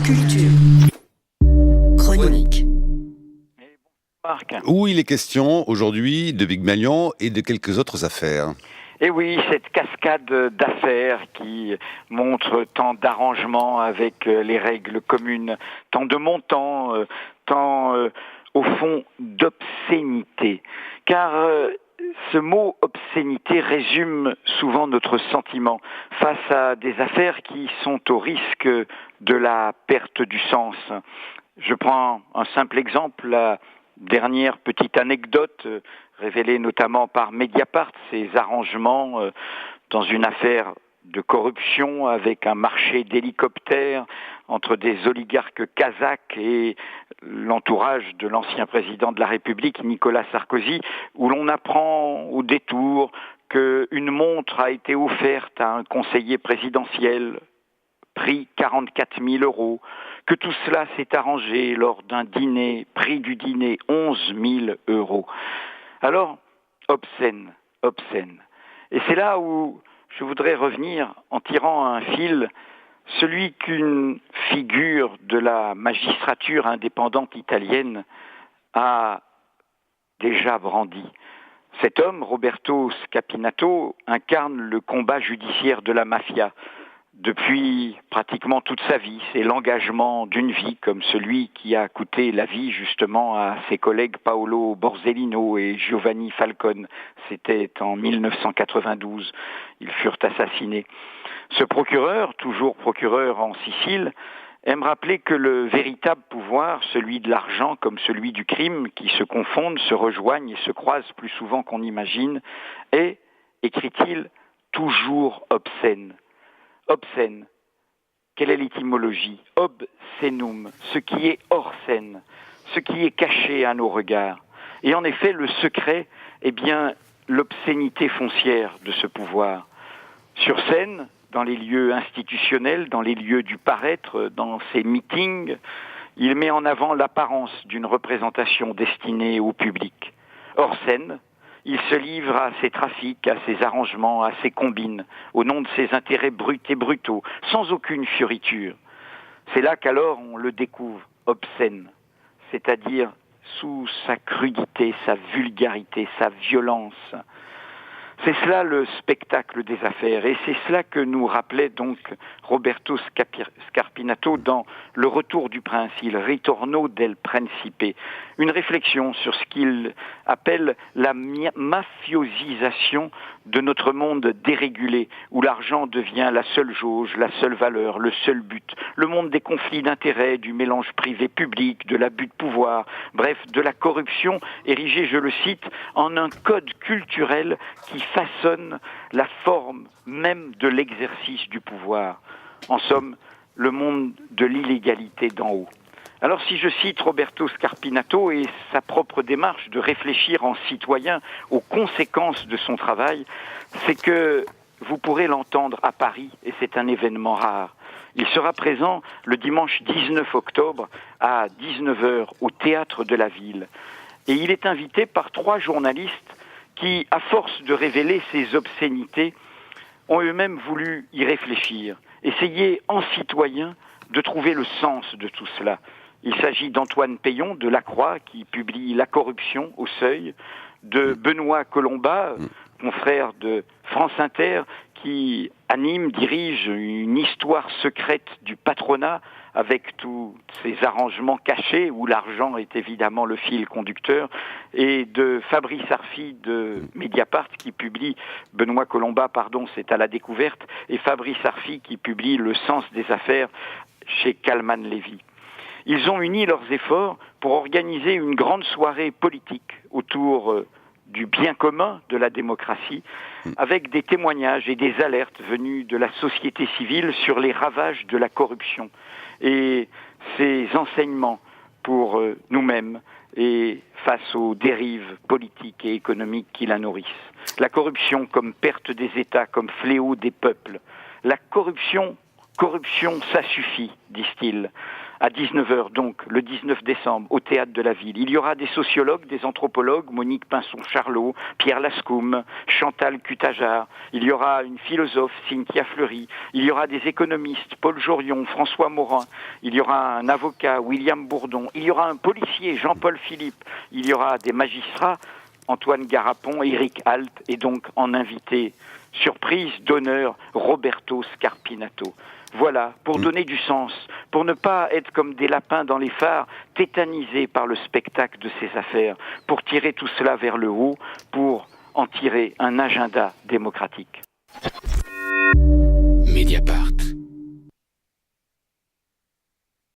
Culture. Chronique. Où il est question aujourd'hui de Pygmalion et de quelques autres affaires. Et oui, cette cascade d'affaires qui montre tant d'arrangements avec les règles communes, tant de montants, tant au fond d'obscénité. Car ce mot obscénité résume souvent notre sentiment face à des affaires qui sont au risque de la perte du sens. Je prends un simple exemple, la dernière petite anecdote révélée notamment par Mediapart, ces arrangements dans une affaire de corruption avec un marché d'hélicoptères entre des oligarques kazakhs et l'entourage de l'ancien président de la République, Nicolas Sarkozy, où l'on apprend au détour qu'une montre a été offerte à un conseiller présidentiel, prix 44 000 €, que tout cela s'est arrangé lors d'un dîner, prix du dîner 11 000 €. Alors, obscène. Et c'est là où je voudrais revenir en tirant un fil, celui qu'une figure de la magistrature indépendante italienne a déjà brandi. Cet homme, Roberto Scarpinato, incarne le combat judiciaire de la mafia. Depuis pratiquement toute sa vie, c'est l'engagement d'une vie comme celui qui a coûté la vie justement à ses collègues Paolo Borsellino et Giovanni Falcone. C'était en 1992, ils furent assassinés. Ce procureur, toujours procureur en Sicile, aime rappeler que le véritable pouvoir, celui de l'argent comme celui du crime, qui se confondent, se rejoignent et se croisent plus souvent qu'on imagine, est, écrit-il, toujours obscène. Obscène, quelle est l'étymologie? Obscenum, ce qui est hors scène, ce qui est caché à nos regards. Et en effet, le secret est bien l'obscénité foncière de ce pouvoir. Sur scène, dans les lieux institutionnels, dans les lieux du paraître, dans ses meetings, il met en avant l'apparence d'une représentation destinée au public. Hors scène, il se livre à ses trafics, à ses arrangements, à ses combines, au nom de ses intérêts bruts et brutaux, sans aucune fioriture. C'est là qu'alors on le découvre obscène, c'est-à-dire sous sa crudité, sa vulgarité, sa violence. C'est cela le spectacle des affaires, et c'est cela que nous rappelait donc Roberto Scarpinato dans Le Retour du Prince, Il Ritorno del Principe, une réflexion sur ce qu'il appelle la mafiosisation de notre monde dérégulé, où l'argent devient la seule jauge, la seule valeur, le seul but, le monde des conflits d'intérêts, du mélange privé-public, de l'abus de pouvoir, bref, de la corruption érigée, je le cite, en un code culturel qui façonne la forme même de l'exercice du pouvoir. En somme, le monde de l'illégalité d'en haut. Alors si je cite Roberto Scarpinato et sa propre démarche de réfléchir en citoyen aux conséquences de son travail, c'est que vous pourrez l'entendre à Paris, et c'est un événement rare. Il sera présent le dimanche 19 octobre à 19h au Théâtre de la Ville. Et il est invité par 3 journalistes qui, à force de révéler ces obscénités, ont eux-mêmes voulu y réfléchir, essayer en citoyen de trouver le sens de tout cela. Il s'agit d'Antoine Peillon de La Croix qui publie La corruption au Seuil, de Benoît Colombat, confrère de France Inter, qui anime, dirige une histoire secrète du patronat avec tous ces arrangements cachés où l'argent est évidemment le fil conducteur, et de Fabrice Arfi de Mediapart qui publie, Benoît Colombat, c'est à La Découverte, et Fabrice Arfi qui publie Le sens des affaires chez Calman Lévy. Ils ont uni leurs efforts pour organiser une grande soirée politique autour du bien commun de la démocratie, avec des témoignages et des alertes venus de la société civile sur les ravages de la corruption et ses enseignements pour nous-mêmes et face aux dérives politiques et économiques qui la nourrissent. La corruption comme perte des États, comme fléau des peuples. La corruption, ça suffit, disent-ils. à 19 heures donc, le 19 décembre, au Théâtre de la Ville. Il y aura des sociologues, des anthropologues, Monique Pinson-Charlot, Pierre Lascoum, Chantal Cutajar. Il y aura une philosophe, Cynthia Fleury. Il y aura des économistes, Paul Jorion, François Morin. Il y aura un avocat, William Bourdon. Il y aura un policier, Jean-Paul Philippe. Il y aura des magistrats, Antoine Garapon, Éric Halt, et donc en invité surprise d'honneur, Roberto Scarpinato. Voilà, pour donner du sens, pour ne pas être comme des lapins dans les phares, tétanisés par le spectacle de ces affaires, pour tirer tout cela vers le haut, pour en tirer un agenda démocratique.